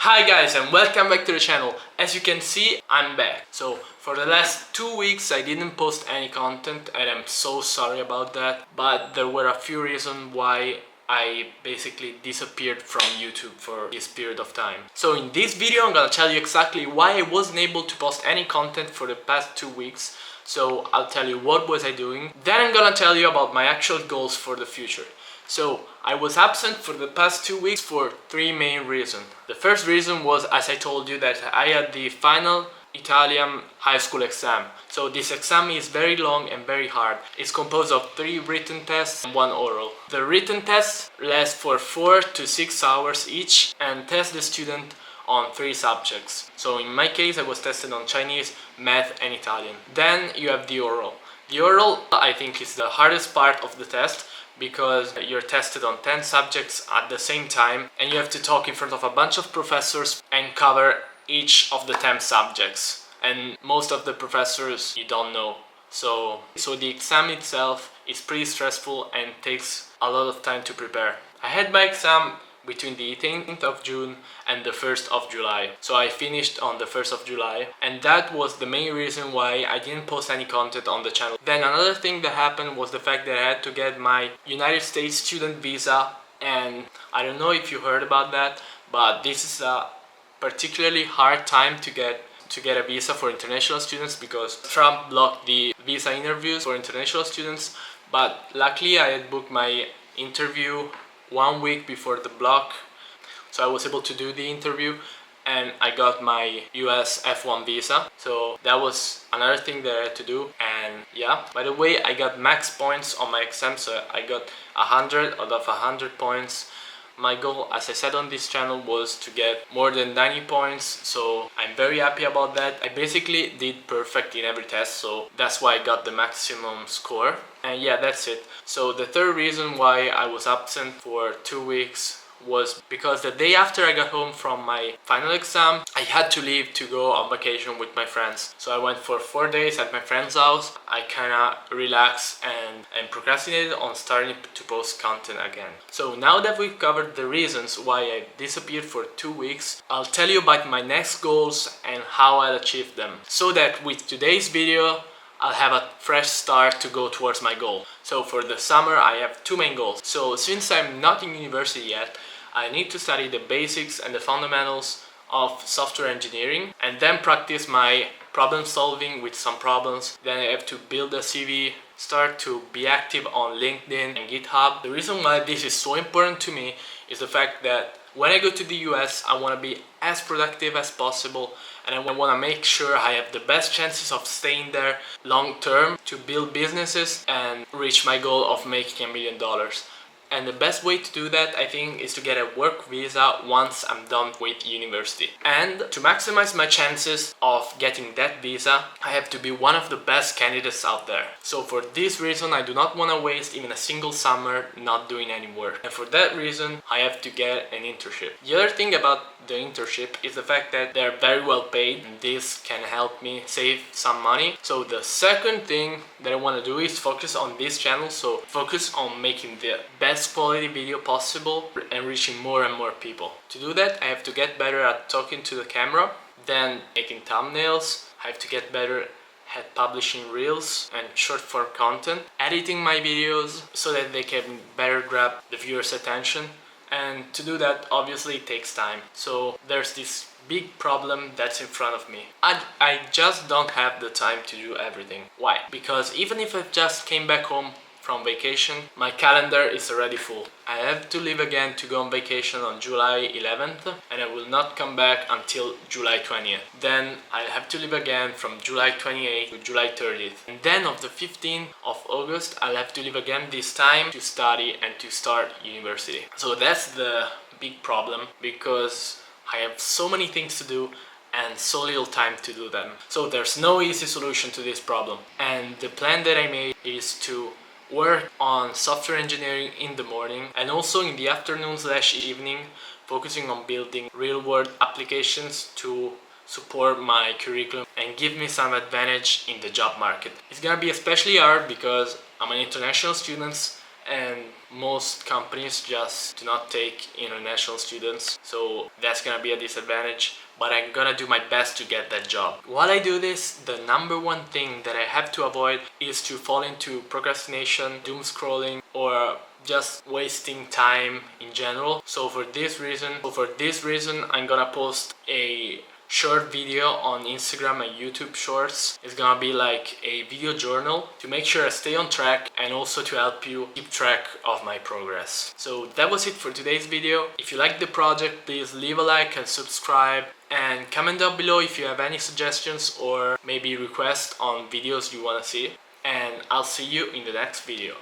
Hi guys, and welcome back to the channel. As you can see, I'm back. So for the last 2 weeks I didn't post any content and I'm so sorry about that, but there were a few reasons why I basically disappeared from YouTube for this period of time. So in this video I'm gonna tell you exactly why I wasn't able to post any content for the past 2 weeks. So I'll tell you what was I doing. Then I'm gonna tell you about my actual goals for the future. So I was absent for the past 2 weeks for 3 main reasons. The first reason was, as I told you, that I had the final Italian high school exam. So this exam is very long and very hard. It's composed of 3 written tests and 1 oral. The written tests last for 4 to 6 hours each and test the student on 3 subjects. So in my case I was tested on Chinese, math and Italian. Then you have the oral. The oral I think is the hardest part of the test, because you're tested on 10 subjects at the same time and you have to talk in front of a bunch of professors and cover each of the 10 subjects, and most of the professors you don't know. So the exam itself is pretty stressful and takes a lot of time to prepare. I had my exam between the 18th of June and the 1st of July. So I finished on the 1st of July, and that was the main reason why I didn't post any content on the channel. Then another thing that happened was the fact that I had to get my United States student visa, and I don't know if you heard about that, but this is a particularly hard time to get a visa for international students because Trump blocked the visa interviews for international students. But luckily I had booked my interview 1 week before the block, so I was able to do the interview and I got my US F1 visa. So that was another thing that I had to do. And yeah, by the way, I got max points on my exam, so I got 100 out of 100 points. My goal, as I said on this channel, was to get more than 90 points, so I'm very happy about that. I basically did perfect in every test, so that's why I got the maximum score. And yeah, that's it. So the third reason why I was absent for 2 weeks was because the day after I got home from my final exam, I had to leave to go on vacation with my friends. So I went for 4 days at my friend's house. I kinda relaxed and procrastinated on starting to post content again. So now that we've covered the reasons why I disappeared for 2 weeks, I'll tell you about my next goals and how I'll achieve them, so that with today's video I'll have a fresh start to go towards my goal. So for the summer I have 2 main goals. So since I'm not in university yet, I need to study the basics and the fundamentals of software engineering and then practice my problem solving with some problems. Then I have to build a CV, start to be active on LinkedIn and GitHub. The reason why this is so important to me is the fact that when I go to the US, I want to be as productive as possible, and I want to make sure I have the best chances of staying there long term to build businesses and reach my goal of making $1 million. And the best way to do that, I think, is to get a work visa once I'm done with university. And to maximize my chances of getting that visa, I have to be one of the best candidates out there. So for this reason, I do not want to waste even a single summer not doing any work. And for that reason, I have to get an internship. The other thing about the internship is the fact that they're very well paid, and this can help me save some money. So the second thing that I want to do is focus on this channel. So focus on making the best quality video possible and reaching more and more people. To do that, I have to get better at talking to the camera, then making thumbnails. I have to get better at publishing reels and short form content, editing my videos so that they can better grab the viewer's attention. And to do that, obviously it takes time. So there's this big problem that's in front of me. I just don't have the time to do everything. Why? Because even if I just came back home from vacation, my calendar is already full. I have to leave again to go on vacation on July 11th and I will not come back until July 20th. Then I'll have to leave again from July 28th to July 30th. And then on the 15th of August, I'll have to leave again this time to study and to start university. So that's the big problem, because I have so many things to do and so little time to do them. So there's no easy solution to this problem. And the plan that I made is to work on software engineering in the morning and also in the afternoon/evening, focusing on building real-world applications to support my curriculum and give me some advantage in the job market. It's gonna be especially hard because I'm an international student and most companies just do not take international students, so that's gonna be a disadvantage, but I'm gonna do my best to get that job. While I do this, the number one thing that I have to avoid is to fall into procrastination, doom scrolling, or just wasting time in general. So for this reason, I'm gonna post a short video on Instagram and YouTube Shorts. It's gonna be like a video journal to make sure I stay on track and also to help you keep track of my progress. So that was it for today's video. If you like the project, please leave a like and subscribe, and comment down below if you have any suggestions or maybe requests on videos you wanna see, and I'll see you in the next video.